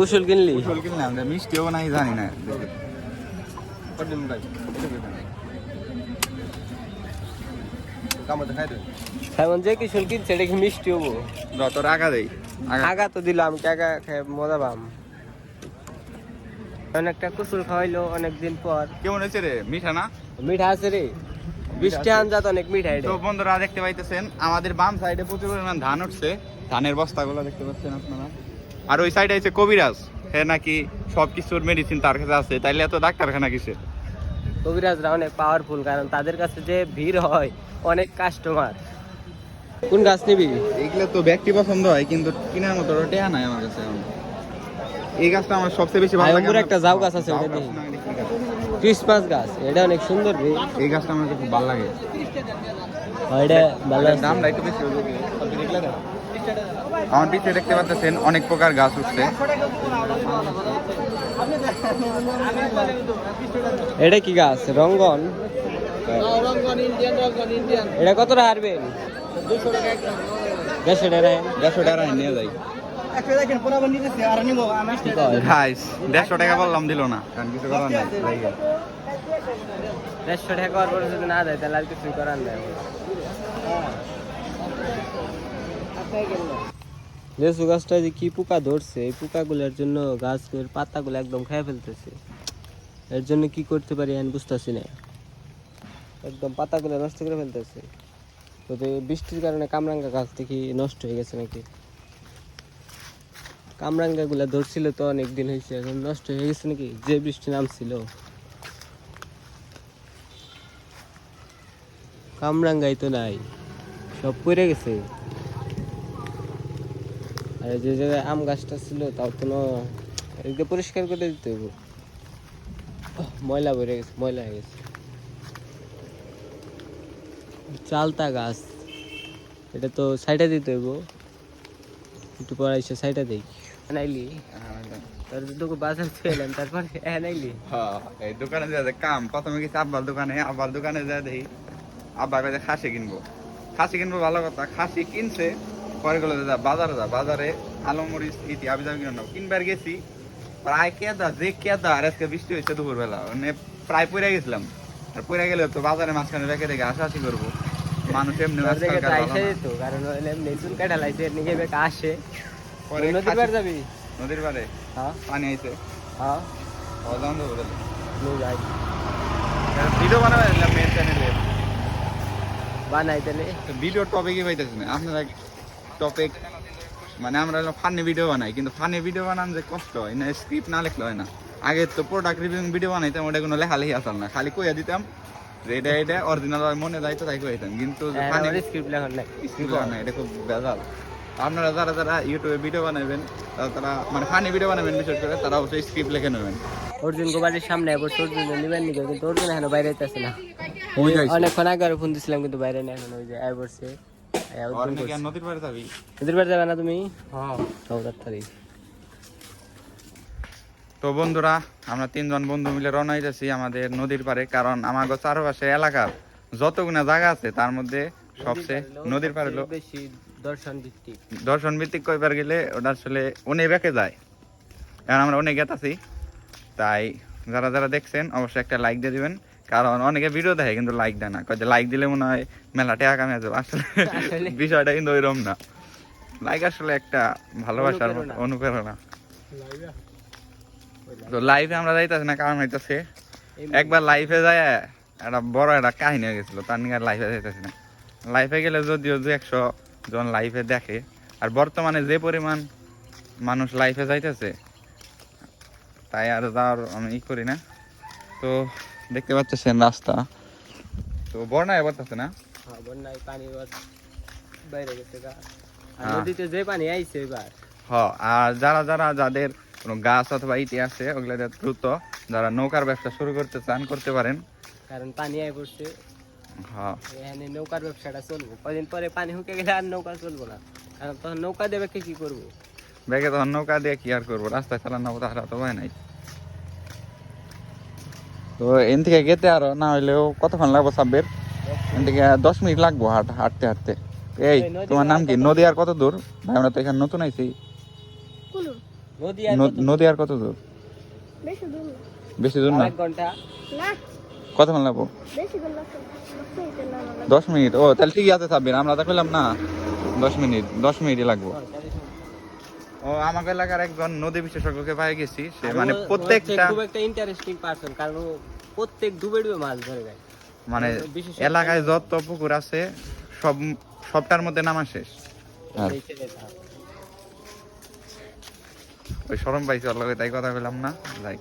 কুশল কিনলি? কুশল কিনলাম, মিষ্টিও নাই জানি না। এমন যে কুশল কিনছে এটা কি মিষ্টি হবো? যত আগা দেই আগা তো দিলাম, আগা খেয়ে মজা পাম। অনেকটা কুশল খাওয়াইলো অনেকদিন পর। কেমন হয়েছে রে? মিঠা না? মিঠা আছে রে, বৃষ্টি আনজাত অনেক মিঠা। তো বন্ধুরা দেখতে পাইতেছেন আমাদের বাম সাইডে প্রচুর পরিমাণ ধান উঠছে, ধানের বস্তাগুলো দেখতে পাচ্ছেন আপনারা। আর ওই সাইডে আছে কবিরাজ, হ্যাঁ নাকি সবকিছুর মেডিসিন তার কাছে আছে, তাইলে এত ডাক্তারখানা কিসে? কবিরাজরা অনেক পাওয়ারফুল, কারণ তাদের কাছে যে ভিড় হয় অনেক কাস্টমার। কোন গাছ নিবি? এইগুলো তো ব্যক্তি পছন্দ হয়, কিন্তু কেনার মতো টেয়া নাই আমার কাছে। এই গাছটা আমার সবচেয়ে বেশি ভালো লাগে। একটা জাউ গাছ আছে, ওটা দেখি। ক্রিসমাস গাছ, এটা অনেক সুন্দর রে। এই গাছটা আমার খুব ভালো লাগে। এটা ভালো আছে, দামটা একটু বেশি হবে। আমার পিছনে দেখতে পাচ্ছেন অনেক প্রকার গাছ উঠছে। এটা কি গাছ? রঙ্গন। এটা কত টাকা হারবেন? 150 টাকা। 150 টাকা নিয়ে যাই। 150 টাকা বললাম, দিল না, কারণ কিছু করার নাই। 150 টাকা আর পরে যদি না দেয় তাহলে আর কিছুই করার নাই। লেচু গাছটা যে কি পোকা ধরছে, এই পোকাগুলোর জন্য গাছের পাতাগুলো একদম খেয়ে ফেলতেছে। এর জন্য কি করতে পারি আমি বুঝতেছি না, একদম পাতাগুলো নষ্ট করে ফেলতেছে। তো বৃষ্টির কারণে কামরাঙ্গা গাছ দেখি নষ্ট হয়ে গেছে নাকি। কামরাঙ্গা গুলা ধরছিল তো অনেক দিন হয়েছে, এখন নষ্ট হয়ে গেছে নাকি, যে বৃষ্টি নামছিল। কামরাঙ্গাই তো নাই, সব পড়ে গেছে। আর যে জায়গায় আম গাছটা ছিল তাও তো এদিকে পরিষ্কার করে দিতে হইব, ময়লা ভরে গেছে, ময়লা হয়ে গেছে। চালতা গাছ, এটা তো সাইডে দিতে হইব, একটু পরে এসে সাইডে দেই। নাইলি তোর দুটো বাজার ছিলাম, তারপরে নাইলি। হ্যাঁ, এই দোকানে যা কাম, প্রথমে গেছি আব্বার দোকানে। আব্বার দোকানে যা দেখি আব্বা কাছে খাসি কিনবো। খাসি কিনবো ভালো কথা, খাসি কিনছে। পরে গেলো বাজারে, বাজারে আলু মরিচ ইতি আবি যাবি কিনে কিনবার গেছি। প্রায় কেদা যে কেদা, আর আজকে বৃষ্টি হয়েছে দুপুরবেলা, মানে প্রায় পড়ে গেছিলাম। আর পড়ে গেলে তো বাজারে মাঝখানে রেখে রেখে আসাআসি করবো। মানুষ এমনি কারণ চুল কাটা লাইছে আসে। নদীর পাড়ে যাবি? নদীর পাড়ে পানি আইছে। হ্যাঁ, ভিডিও বানাবেন মেন চ্যানেলে, বানাই তাহলে ভিডিও টপিকই পাইতেছি না আপনারা। টপিক মানে আমরা ফানি ভিডিও বানাই, কিন্তু ফানি ভিডিও বানান যে কষ্ট হয় না, স্ক্রিপ্ট না লিখলে হয় না। আগে তো প্রোডাক্ট রিভিউ ভিডিও বানাইতাম, ওটা কোনো লেখালেখি আসল না, খালি কইয়া দিতাম যে এটা এটা অরিজিনাল মনে যাইতো তাই কইতাম। কিন্তু স্ক্রিপ্ট লেখন না, স্ক্রিপ্ট না, এটা খুব বেজাল। আপনারা যারা যারা ইউটিউবে ভিডিও বানাবেন, তারা মানে ফানি ভিডিও বানাবেন বিশেষ করে, তারা অবশ্যই স্ক্রিপ্ট লিখে নেবেন। অর্জুন গোবারের সামনে এবার অর্জুন নিবেন নিবে, কিন্তু অর্জুন এখন বাইরে যাইতেছে না। অনেকক্ষণ আগে আর ফোন দিছিলাম, কিন্তু বাইরে নেই এখন। ওই যে আয় পড়ছে। নদীর পাড়ে যাবি? নদীর পাড়ে যাবে না তুমি? হ্যাঁ, তাড়াতাড়ি। তো বন্ধুরা, আমরা 3 জন বন্ধু মিলে রওনা হইতেছি আমাদের নদীর পাড়ে। কারণ আমাদের চারপাশে এলাকার যতগুনা জায়গা আছে তার মধ্যে সবচেয়ে নদীর পাড়ে বেশি দর্শন ভিত্তিক কইবার গেলে ওটা আসলে অনেক বেঁকে যায়। এখন আমরা অনেক গেতাছি, তাই যারা যারা দেখছেন অবশ্যই একটা লাইক দিয়ে দিবেন। কারণ অনেকে ভিডিও দেখে কিন্তু লাইক দেয় না, কয়ে লাইক দিলে মনে হয় মেলা টাকা কামে যাবে। আসলে বিষয়টা কিন্তু ওইরকম না। লাইক আসলে একটা ভালোবাসার অনুপ্রেরণা। তো লাইভে আমরা যাইতেছি না, কারণ হইতেছে একবার লাইভে যায় একটা বড় একটা কাহিনী হয়ে গেছিল, তার নিয়ে লাইভে যাইতেছি না। লাইভে গেলে যদিও 200 জন লাইভে দেখে, আর বর্তমানে যে পরিমাণ মানুষ লাইভে যাইতেছে, তাই আর যাওয়ার আমি করি না। তো দেখতে পাচ্ছেন রাস্তা তো বন্যায় পড়তেছে না, বন্যায় পানি বাইরে গেছে, নদীতে যে পানি আইছে এবার। হ্যাঁ, আর যারা যারা যাদের কোনো গাছ অথবা ইতি আছে, ওগুলা দ্রুত যারা নৌকার ব্যবসা শুরু করতে চান করতে পারেন, কারণ পানি আই পড়ছে। হ্যাঁ, এখানে নৌকার ব্যবসাটা চলবো, কদিন পরে পানি হুকে গেলে আর নৌকা চলবো না। কারণ তখন নৌকা দেবে কি করবো, ব্যাগে তখন নৌকা দিয়ে কি আর করবো, রাস্তায় চালানো তারা তো হয় নাই। তো এন থেকে গেতে আরো না হইলেও কতক্ষণ লাগবো? সাব্বির, এন থেকে 10 মিনিট লাগবো হাঁটতে হাঁটতে। এই তোমার নাম কি? নদী আর কত দূর? ভাই আমরা তো এখানে নতুন আইছি। নদী আর নদী আর কত দূর? বেশি দূর না। বেশি দূর না? 1 ঘন্টা। না, কতক্ষণ লাগবো? বেশি দূর লাগছে না। 10 মিনিট। ও তাহলে ঠিকই আছে সাব্বির, আমরা তো পেলাম না 10 মিনিট, 10 মিনিটই লাগবো। ও আমাকে এলাকার একজন নদী বিশেষজ্ঞকে পাই গেছি, সে মানে প্রত্যেকটা খুব একটা ইন্টারেস্টিং পারসন, কারণ ও প্রত্যেক ডুবে ডুবে মাছ ধরে যায়। মানে বিশেষজ্ঞ এলাকায় যত পুকুর আছে সবটার মধ্যে নামা শেষ। আর এই ছেলেটা। ওই শরম পাইছি ওর লগে, তাই কথা বললাম না, লাইক